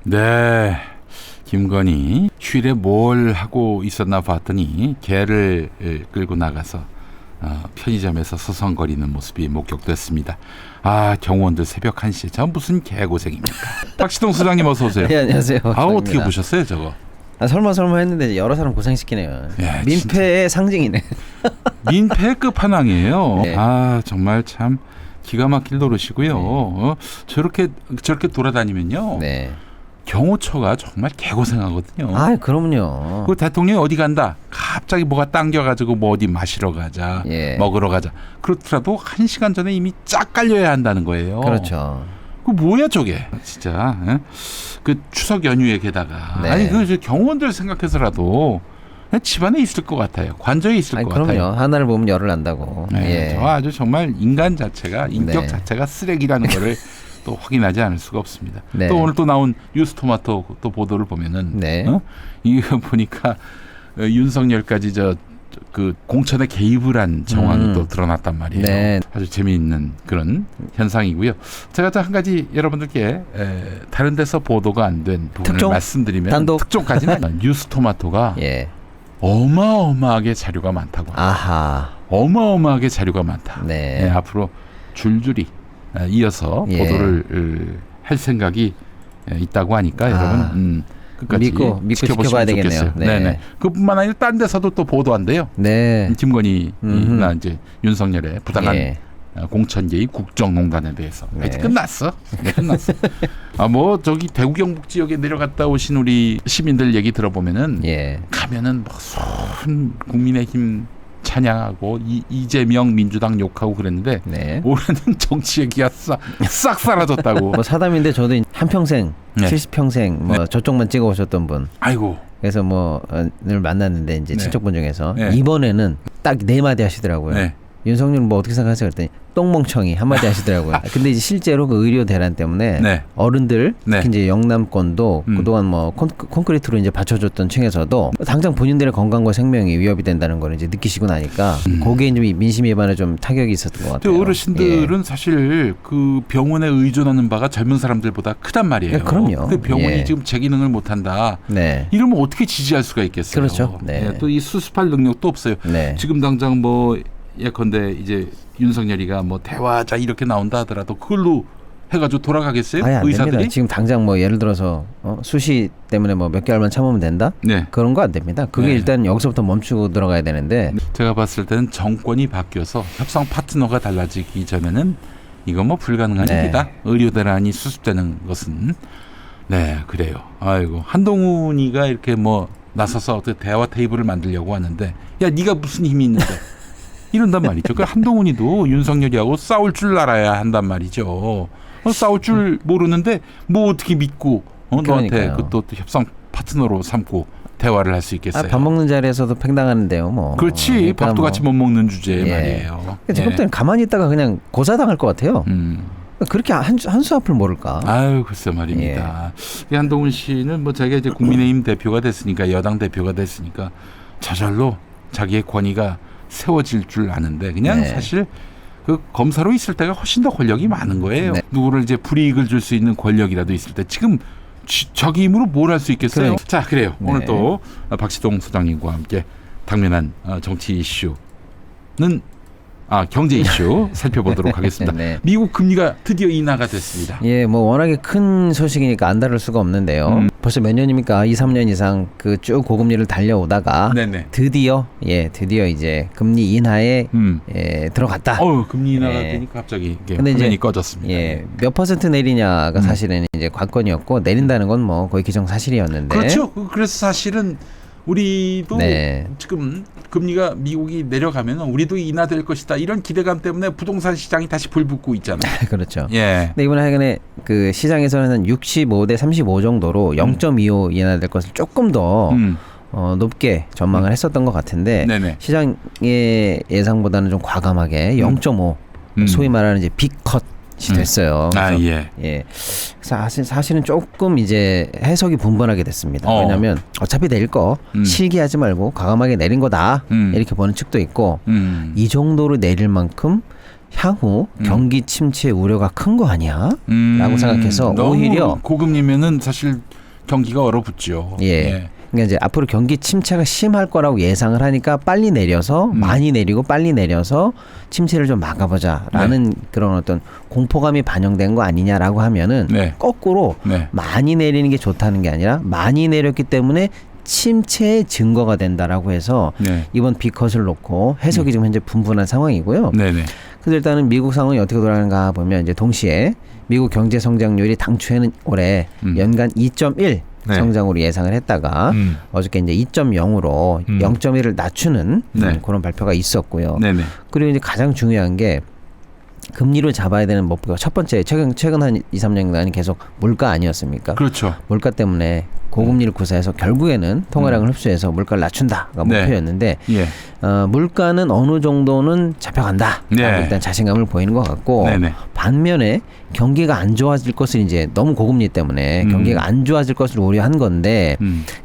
네, 김건희 휴일에 뭘 하고 있었나 봤더니 개를 끌고 나가서 편의점에서 서성거리는 모습이 목격됐습니다. 아, 경호원들 새벽 1시에 저 무슨 개고생입니까? 박시동 소장님 어서 오세요. 네, 안녕하세요. 아, 어떻게 보셨어요 저거? 설마 했는데 여러 사람 고생시키네요. 야, 민폐의 상징이네. 민폐 끝판왕이에요. 네. 아, 정말 참 기가 막힐 노릇이고요. 네. 저렇게 돌아다니면요. 네. 경호처가 정말 개고생하거든요. 아, 그럼요. 그 대통령이 어디 간다. 갑자기 뭐가 당겨가지고 뭐 어디 마시러 가자, 예. 먹으러 가자. 그렇더라도 1시간 전에 이미 쫙 깔려야 한다는 거예요. 그렇죠. 그 뭐야 저게? 진짜. 에? 그 추석 연휴에 게다가 네. 아니 그 경호원들 생각해서라도 집안에 있을 것 같아요. 관저에 있을 것 그럼요. 같아요. 하나를 보면 열을 난다고. 네, 예. 저 아주 정말 인간 자체가 인격 네. 자체가 쓰레기라는 거를 또 확인하지 않을 수가 없습니다. 네. 또 오늘 또 나온 뉴스토마토 또 보도를 보면은 네. 이거 보니까 윤석열까지 그 공천에 개입을 한 정황이 또 드러났단 말이에요. 네. 아주 재미있는 그런 현상이고요. 제가 또 한 가지 여러분들께 다른 데서 보도가 안 된 부분을 특종? 말씀드리면 단독? 특종까지는 뉴스토마토가 예. 어마어마하게 자료가 많다고 합니다. 아하. 어마어마하게 자료가 많다. 네. 네, 앞으로 줄줄이 이어서 예. 보도를 할 생각이 있다고 하니까 여러분 끝까지 믿고 지켜봐야 지켜보시면 되겠네요. 좋겠어요. 네. 네네. 그뿐만 아니라 딴 데서도 또 보도한대요. 네. 김건희나 이제 윤석열의 부당한 예. 공천 개입 국정농단에 대해서 네. 이제 끝났어. 네, 끝났어. 뭐 저기 대구 경북 지역에 내려갔다 오신 우리 시민들 얘기 들어보면은 예. 가면은 뭐 순 국민의힘 찬양하고 이재명 민주당 욕하고 그랬는데 네. 올해는 정치 얘기가 싹 사라졌다고. 뭐 사담인데 저도 한평생, 네. 70평생 뭐 저쪽만 찍어 오셨던 분. 아이고. 그래서 늘 만났는데 이제 네. 친척분 중에서 네. 이번에는 딱 4마디 하시더라고요. 네. 윤석열 뭐 어떻게 생각하세요? 그랬더니 똥멍청이 한마디 하시더라고요. 근데 이제 실제로 그 의료 대란 때문에 네. 어른들 네. 특히 이제 영남권도 그동안 뭐 콘크리트로 이제 받쳐줬던 층에서도 당장 본인들의 건강과 생명이 위협이 된다는 걸 이제 느끼시고 나니까 거기에 좀 민심 예반에 좀 타격이 있었던 것 같아요. 어르신들은 사실 그 병원에 의존하는 바가 젊은 사람들보다 크단 말이에요. 네, 그럼요. 근데 병원이 예. 지금 제 기능을 못한다. 네. 이러면 어떻게 지지할 수가 있겠어요. 그렇죠. 네. 또 이 수습할 능력도 없어요. 네. 지금 당장 뭐 예컨대 이제 윤석열이가 뭐 대화자 이렇게 나온다 하더라도 그걸로 해가지고 돌아가겠어요? 아예 안 의사들이? 됩니다. 지금 당장 뭐 예를 들어서 수시 때문에 뭐 몇 개월만 참으면 된다? 네. 그런 거 안 됩니다. 그게 네. 일단 여기서부터 멈추고 들어가야 되는데 제가 봤을 때는 정권이 바뀌어서 협상 파트너가 달라지기 전에는 이건 뭐 불가능한 네. 일이다. 의료 대란이 수습되는 것은. 네, 그래요. 아이고, 한동훈이가 이렇게 뭐 나서서 어떻게 대화 테이블을 만들려고 하는데 야, 네가 무슨 힘이 있는데 이런단 말이죠. 그 한동훈이도 윤석열이하고 싸울 줄 알아야 한단 말이죠. 싸울 줄 모르는데 뭐 어떻게 믿고 너한테 그러니까요. 그또 협상 파트너로 삼고 대화를 할 수 있겠어요. 밥 먹는 자리에서도 팽당하는데요, 뭐. 그렇지. 그러니까 밥도 같이 못 먹는 주제 예. 말이에요. 제가 볼 때는 가만히 있다가 그냥 고사당할 것 같아요. 그렇게 한수 앞을 모를까? 아유, 글쎄 말입니다. 이 한동훈 씨는 뭐 자기가 이제 국민의힘 대표가 됐으니까 여당 대표가 됐으니까 저절로 자기의 권위가 세워질 줄 아는데 그냥 네. 사실 그 검사로 있을 때가 훨씬 더 권력이 많은 거예요. 네. 누구를 이제 불이익을 줄 수 있는 권력이라도 있을 때 지금 자기 힘으로 뭘 할 수 있겠어요? 자, 그래요. 네. 오늘 또 박시동 소장님과 함께 당면한 정치 이슈는 경제 이슈 살펴보도록 하겠습니다. 네. 미국 금리가 드디어 인하가 됐습니다. 예, 뭐 워낙에 큰 소식이니까 안 다룰 수가 없는데요. 벌써 몇 년입니까? 2, 3년 이상 그 쭉 고금리를 달려오다가 네네. 드디어 이제 금리 인하에 들어갔다. 금리 인하가 예. 되니까 갑자기 이게 근데 화면이 이제 꺼졌습니다. 예, 몇 퍼센트 내리냐가 사실은 이제 관건이었고 내린다는 건 뭐 거의 기정사실이었는데. 그렇죠. 그래서 사실은 우리도 네. 지금 금리가 미국이 내려가면 우리도 인하될 것이다 이런 기대감 때문에 부동산 시장이 다시 불붙고 있잖아요. 그렇죠. 예. 근데 이번에 하여간에 그 시장에서는 65대 35 정도로 0.25 인하될 것을 조금 더 높게 전망을 했었던 것 같은데 네네. 시장의 예상보다는 좀 과감하게 0.5 소위 말하는 이제 빅컷 됐어요. 예. 사실은 조금 이제 해석이 분분하게 됐습니다. 왜냐하면 어차피 내릴 거 실기하지 말고 과감하게 내린 거다 이렇게 보는 측도 있고 이 정도로 내릴 만큼 향후 경기 침체 우려가 큰 거 아니야? 라고 생각해서 너무 오히려 고금리면은 사실 경기가 얼어붙죠. 예. 그러니까 이제 앞으로 경기 침체가 심할 거라고 예상을 하니까 빨리 내려서 많이 내리고 빨리 내려서 침체를 좀 막아보자라는 그런 어떤 공포감이 반영된 거 아니냐라고 하면은 네. 거꾸로 네. 많이 내리는 게 좋다는 게 아니라 많이 내렸기 때문에 침체의 증거가 된다라고 해서 네. 이번 B컷을 놓고 해석이 지금 현재 분분한 상황이고요. 네네. 그래서 일단은 미국 상황이 어떻게 돌아가는가 보면 이제 동시에 미국 경제 성장률이 당초에는 올해 연간 2.1 네. 성장으로 예상을 했다가 어저께 이제 2.0으로 0.1을 낮추는 네. 그런 발표가 있었고요. 네네. 그리고 이제 가장 중요한 게 금리를 잡아야 되는 목표가 첫 번째 최근 한 2, 3년간 계속 물가 아니었습니까? 그렇죠. 물가 때문에 고금리를 구사해서 결국에는 통화량을 흡수해서 물가를 낮춘다가 네. 목표였는데 예. 물가는 어느 정도는 잡혀간다. 네. 일단 자신감을 보이는 것 같고 네네. 반면에 경기가 안 좋아질 것을 이제 너무 고금리 때문에 경기가 안 좋아질 것을 우려한 건데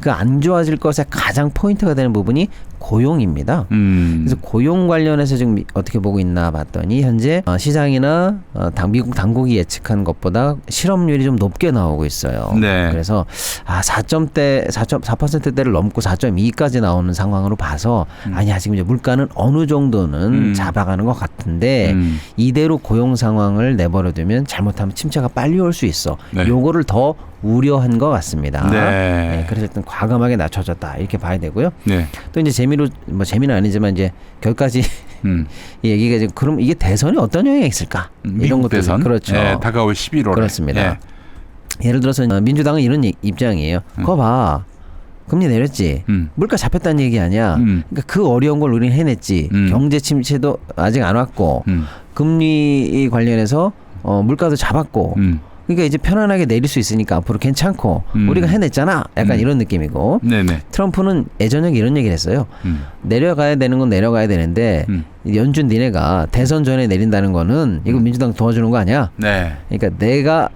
그 안 좋아질 것의 가장 포인트가 되는 부분이 고용입니다. 그래서 고용 관련해서 지금 어떻게 보고 있나 봤더니 현재 시장이나 미국 당국이 예측한 것보다 실업률이 좀 높게 나오고 있어요. 네. 그래서 4%대를 넘고 4.2까지 나오는 상황으로 봐서 아니야 지금 이제 물가는 어느 정도는 잡아가는 것 같은데 이대로 고용 상황을 내버려두면 잘못하면 침체가 빨리 올 수 있어. 네. 요거를 더 우려한 것 같습니다. 네. 그래서 일단 과감하게 낮춰졌다 이렇게 봐야 되고요. 네. 또 이제 재미로 뭐 재미는 아니지만 이제 결까지 이 얘기가 지금 그럼 이게 대선에 어떤 영향이 있을까? 이런 미국 것도 대선. 그렇죠. 예, 다가올 11월에. 그렇습니다. 예. 예를 들어서 민주당은 이런 입장이에요. 거 봐. 금리 내렸지. 물가 잡혔다는 얘기 아니야. 그러니까 그 어려운 걸 우리는 해냈지. 경제 침체도 아직 안 왔고 금리 관련해서 물가도 잡았고 그러니까 이제 편안하게 내릴 수 있으니까 앞으로 괜찮고 우리가 해냈잖아. 약간 이런 느낌이고 네네. 트럼프는 예전에 이런 얘기를 했어요. 내려가야 되는 건 내려가야 되는데 연준 니네가 대선 전에 내린다는 거는 이거 민주당 도와주는 거 아니야? 네. 그러니까 내가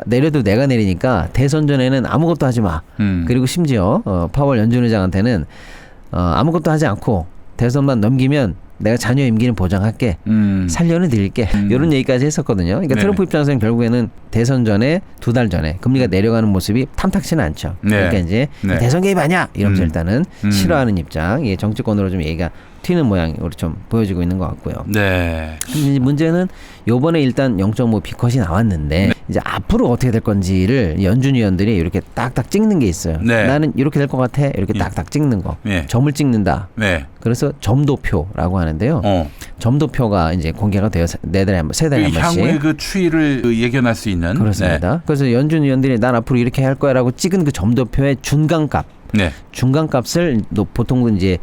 내려도 내가 내리니까 대선 전에는 아무것도 하지 마. 그리고 심지어 파월 연준 의장한테는 아무것도 하지 않고 대선만 넘기면 내가 자녀 임기는 보장할게. 살려는 드릴게. 이런 얘기까지 했었거든요. 그러니까 네네. 트럼프 입장에서는 결국에는 대선 전에 2달 전에 금리가 내려가는 모습이 탐탁치는 않죠. 네. 그러니까 이제 네. 대선 개입 아니야 이러면서 일단은 싫어하는 입장, 예, 정치권으로 좀 얘기가 튀는 모양으로 좀 보여지고 있는 것 같고요. 네. 근데 이제 문제는 요번에 일단 0.5 B컷이 나왔는데 이제 앞으로 어떻게 될 건지를 연준 위원들이 이렇게 딱딱 찍는 게 있어요. 네. 나는 이렇게 될 것 같아. 이렇게 딱딱 찍는 거. 예. 점을 찍는다. 네. 그래서 점도표라고 하는데요. 점도표가 이제 공개가 되어 세 달에 한 번씩. 향후의 그 추이를 예견할 수 있는. 그렇습니다. 그래서 연준 위원들이 난 앞으로 이렇게 할 거야라고 찍은 그 점도표의 중간값. 네. 중간값을 보통 이제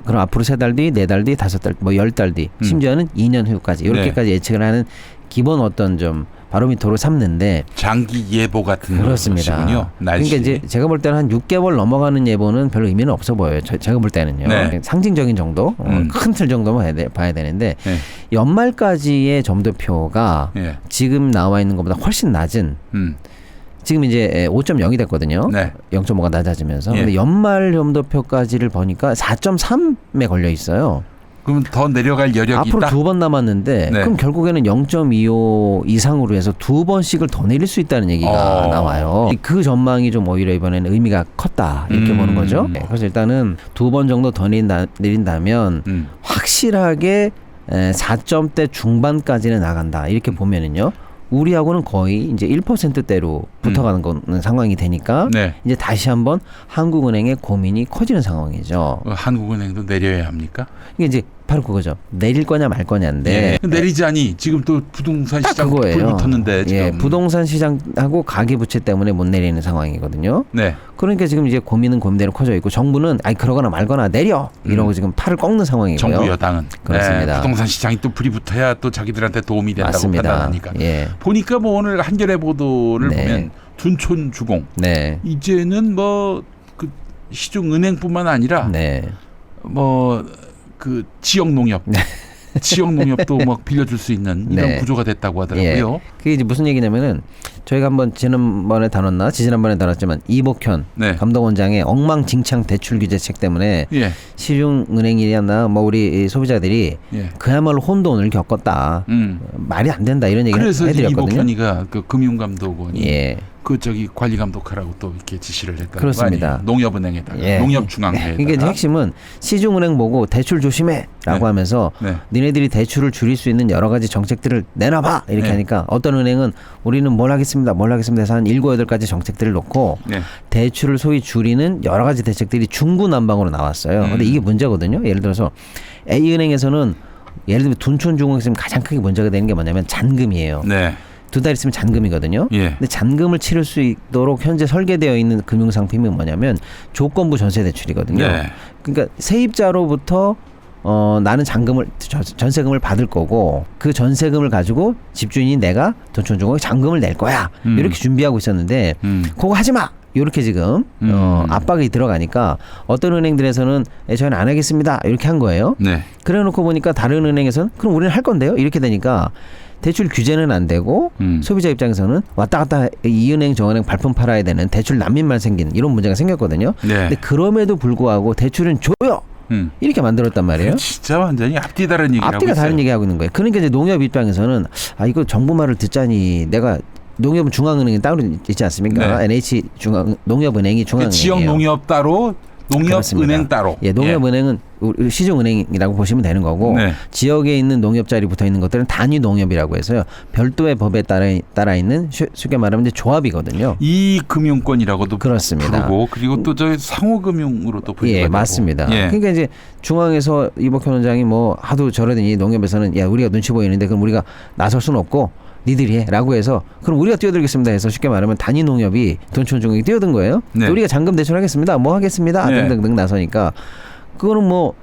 그럼 앞으로 3달 뒤, 4달 뒤, 5달, 뭐 10달 뒤, 심지어는 2년 후까지 이렇게까지 예측을 하는 기본 어떤 좀 바로미터로 삼는데 장기 예보 같은 그렇습니다. 것이군요. 날씨. 그러니까 이제 제가 볼 때는 한 6개월 넘어가는 예보는 별로 의미는 없어 보여요. 제가 볼 때는요. 네. 상징적인 정도, 큰 틀 정도만 봐야 되는데 네. 연말까지의 점도표가 예. 지금 나와 있는 것보다 훨씬 낮은 지금 이제 5.0이 됐거든요. 네. 0.5가 낮아지면서. 예. 근데 연말 점도표까지를 보니까 4.3에 걸려 있어요. 그럼 더 내려갈 여력이 앞으로 있다. 2번 남았는데 네. 그럼 결국에는 0.25 이상으로 해서 2번씩을 더 내릴 수 있다는 얘기가 나와요. 그 전망이 좀 오히려 이번에는 의미가 컸다 이렇게 보는 거죠. 네. 그래서 일단은 2번 정도 더 내린다면 확실하게 4점대 중반까지는 나간다 이렇게 보면은요. 우리하고는 거의 이제 1%대로 붙어가는 거는 상황이 되니까 네. 이제 다시 한번 한국은행의 고민이 커지는 상황이죠. 한국은행도 내려야 합니까? 이게 이제 바로 그거죠. 내릴 거냐 말 거냐인데 예. 내리자니 지금 또 부동산 딱 시장 그거예요. 불 붙었는데 지금. 예, 부동산 시장하고 가계부채 때문에 못 내리는 상황이거든요. 네. 그러니까 지금 이제 고민은 고민대로 커져 있고 정부는 아이 그러거나 말거나 내려 이러고 지금 팔을 꺾는 상황이고요. 정부 여당은 그렇습니다. 부동산 시장이 또 불이 붙어야 또 자기들한테 도움이 된다고 맞습니다. 판단하니까. 예. 보니까 뭐 오늘 한겨레 보도를 네. 보면 둔촌 주공 네. 이제는 뭐 그 시중 은행뿐만 아니라 네. 뭐 그 지역 농협 지역 농협도 막 빌려줄 수 있는 이런 네. 구조가 됐다고 하더라고요. 예. 그게 이제 무슨 얘기냐면은 저희가 한번 지난번에 다뤘나 지지난번에 다뤘지만 이복현 네. 감독원장의 엉망진창 대출 규제책 때문에 예. 시중은행이나 뭐 우리 소비자들이 예. 그야말로 혼돈을 겪었다. 말이 안 된다 이런 얘기를 그래서 해드렸거든요. 이복현이가 그 금융감독원이 예. 그 저기 관리감독하라고 또 이렇게 지시를 했다는 그렇습니다. 거 아니에요? 농협은행에다가 예. 농협중앙회에다가. 그러니까 이제 핵심은 시중은행 보고 대출 조심해라고 네. 하면서 네. 니네들이 대출을 줄일 수 있는 여러 가지 정책들을 내놔봐 이렇게 네. 하니까 어떤 은행은 우리는 뭘 하겠습니다 해서 한 7, 8가지 정책들을 놓고 네. 대출을 소위 줄이는 여러 가지 대책들이 중구난방으로 나왔어요. 근데 이게 문제거든요. 예를 들어서 A은행에서는 예를 들면 둔촌중앙에서 가장 크게 문제가 되는 게 뭐냐면 잔금이에요. 네. 2달 있으면 잔금이거든요. 예. 근데 잔금을 치를 수 있도록 현재 설계되어 있는 금융상품이 뭐냐면 조건부 전세대출이거든요. 네. 그러니까 세입자로부터 나는 전세금을 받을 거고 그 전세금을 가지고 집주인이 내가 둔촌중앙에 잔금을 낼 거야. 이렇게 준비하고 있었는데 그거 하지 마. 이렇게 지금 압박이 들어가니까 어떤 은행들에서는 저희는 안 하겠습니다. 이렇게 한 거예요. 네. 그래놓고 보니까 다른 은행에서는 그럼 우리는 할 건데요. 이렇게 되니까 대출 규제는 안 되고 소비자 입장에서는 왔다 갔다 이 은행 저 은행 발품 팔아야 되는 대출 난민만 생긴 이런 문제가 생겼거든요. 네. 근데 그럼에도 불구하고 대출은 줘요. 이렇게 만들었단 말이에요. 진짜 완전히 앞뒤 다른 얘기를 앞뒤가 하고 다른 있어요. 얘기하고 있는 거예요. 그러니까 이제 농협 입장에서는 이거 정부 말을 듣자니 내가 농협은 중앙은행이 따로 있지 않습니까? 네. NH 농협은행이 중앙은행이에요. 지역 농협 따로 농협은행 그렇습니다. 따로. 예, 농협은행은 우리 시중은행이라고 보시면 되는 거고 네. 지역에 있는 농협자리 붙어 있는 것들은 단위 농협이라고 해서요. 별도의 법에 따라 있는 쉽게 말하면 이제 조합이거든요. 이 금융권이라고도 그렇습니다. 부르고 그리고 또 저 상호금융으로도 부르고. 예, 맞습니다. 예. 그러니까 이제 중앙에서 이복현 원장이 뭐 하도 저러더니 농협에서는 야 우리가 눈치 보이는데 그럼 우리가 나설 수는 없고 니들이 해라고 해서 그럼 우리가 뛰어들겠습니다 해서 쉽게 말하면 단위 농협이 둔촌중앙에 뛰어든 거예요. 네. 우리가 잔금 대출하겠습니다. 뭐 하겠습니다. 네. 등등등 나서니까 그거는 뭐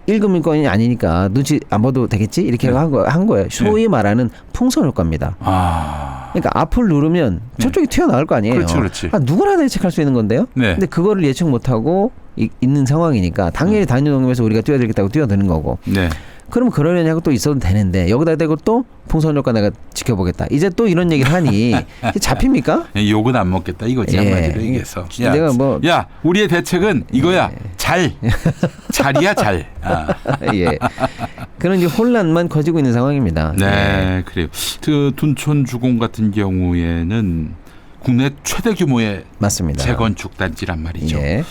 1금융권이 아니니까 눈치 안 봐도 되겠지 이렇게 네. 한 거예요. 소위 말하는 풍선 효과입니다. 그러니까 앞을 누르면 저쪽이 튀어나올 거 아니에요. 그렇지, 그렇지. 누구나 예측할 수 있는 건데요. 네. 근데 그거를 예측 못하고 있는 상황이니까 당연히 단위 농협에서 우리가 뛰어들겠다고 뛰어드는 거고. 네. 그러면 그러려냐고 또 있어도 되는데 여기다 대고 또 풍선 효과 내가 지켜보겠다. 이제 또 이런 얘기를 하니 잡힙니까? 욕은 안 먹겠다 이거지 예. 한마디로 얘기해서. 내가 뭐 야 우리의 대책은 이거야. 잘이야 잘. 예. 그런 이제 혼란만 커지고 있는 상황입니다. 네, 그래요. 그 둔촌 주공 같은 경우에는 국내 최대 규모의 맞습니다. 재건축 단지란 말이죠. 예.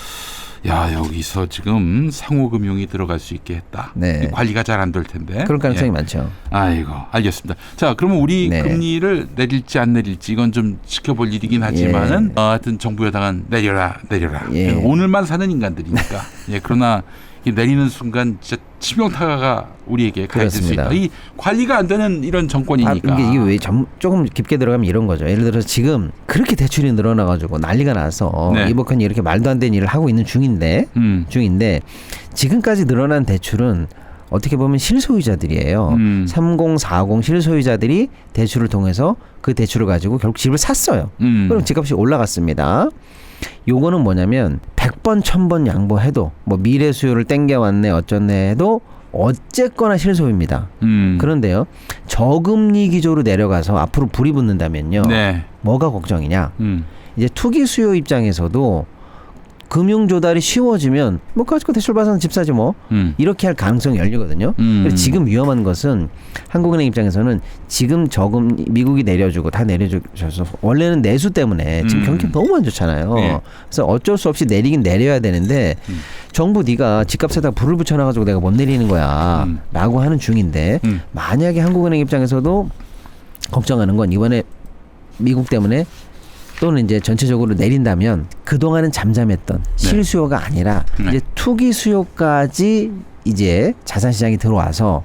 야 여기서 지금 상호금융이 들어갈 수 있게 했다. 네. 관리가 잘 안 될 텐데. 그럴 가능성이 예. 많죠. 아이고 알겠습니다. 자 그러면 우리 네. 금리를 내릴지 안 내릴지 이건 좀 지켜볼 일이긴 하지만은 하여튼 정부 여당은 내려라. 예. 오늘만 사는 인간들이니까. 예 그러나 이 내리는 순간 진짜 치명타가 우리에게 가해질 수 있다. 그렇습니다. 이 관리가 안 되는 이런 정권이니까. 이게 왜 조금 깊게 들어가면 이런 거죠. 예를 들어서 지금 그렇게 대출이 늘어나가지고 난리가 나서 네. 이복현이 이렇게 말도 안 되는 일을 하고 있는 중인데 지금까지 늘어난 대출은 어떻게 보면 실소유자들이에요. 3040 실소유자들이 대출을 통해서 그 대출을 가지고 결국 집을 샀어요. 그럼 집값이 올라갔습니다. 요거는 뭐냐면 100번 1000번 양보해도 뭐 미래 수요를 땡겨왔네 어쩌네 해도 어쨌거나 실소유입니다. 그런데요 저금리 기조로 내려가서 앞으로 불이 붙는다면요 네. 뭐가 걱정이냐 이제 투기 수요 입장에서도 금융 조달이 쉬워지면 뭐 가지고 대출 받아서 집 사지 뭐 이렇게 할 가능성이 열리거든요. 그래서 지금 위험한 것은 한국은행 입장에서는 지금 저금 미국이 내려주고 다 내려줘서 원래는 내수 때문에 지금 경기가 너무 안 좋잖아요. 네. 그래서 어쩔 수 없이 내리긴 내려야 되는데 정부 네가 집값에다 불을 붙여놔가지고 내가 못 내리는 거야 라고 하는 중인데 만약에 한국은행 입장에서도 걱정하는 건 이번에 미국 때문에 또는 이제 전체적으로 내린다면 그동안은 잠잠했던 실수요가 아니라 이제 투기 수요까지 이제 자산 시장이 들어와서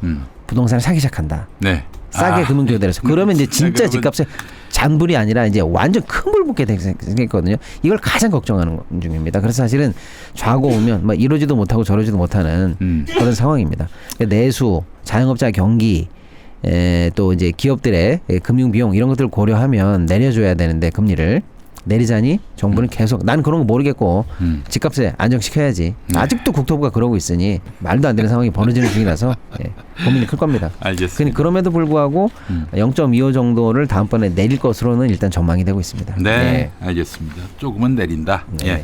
부동산을 사기 시작한다. 네. 싸게 금융 조달해서 그러면 이제 진짜 집값에 잔불이 아니라 이제 완전 큰 불 붙게 생겼거든요. 이걸 가장 걱정하는 중입니다. 그래서 사실은 좌고 오면 막 이러지도 못하고 저러지도 못하는 그런 상황입니다. 그러니까 내수, 자영업자 경기 또 이제 기업들의 금융 비용 이런 것들을 고려하면 내려줘야 되는데 금리를 내리자니 정부는 계속 난 그런 거 모르겠고 집값에 안정시켜야지. 네. 아직도 국토부가 그러고 있으니 말도 안 되는 상황이 벌어지는 중이라서 고민이 클 겁니다. 알겠습니다. 그럼에도 불구하고 0.25 정도를 다음번에 내릴 것으로는 일단 전망이 되고 있습니다. 네, 알겠습니다. 조금은 내린다. 네. 예.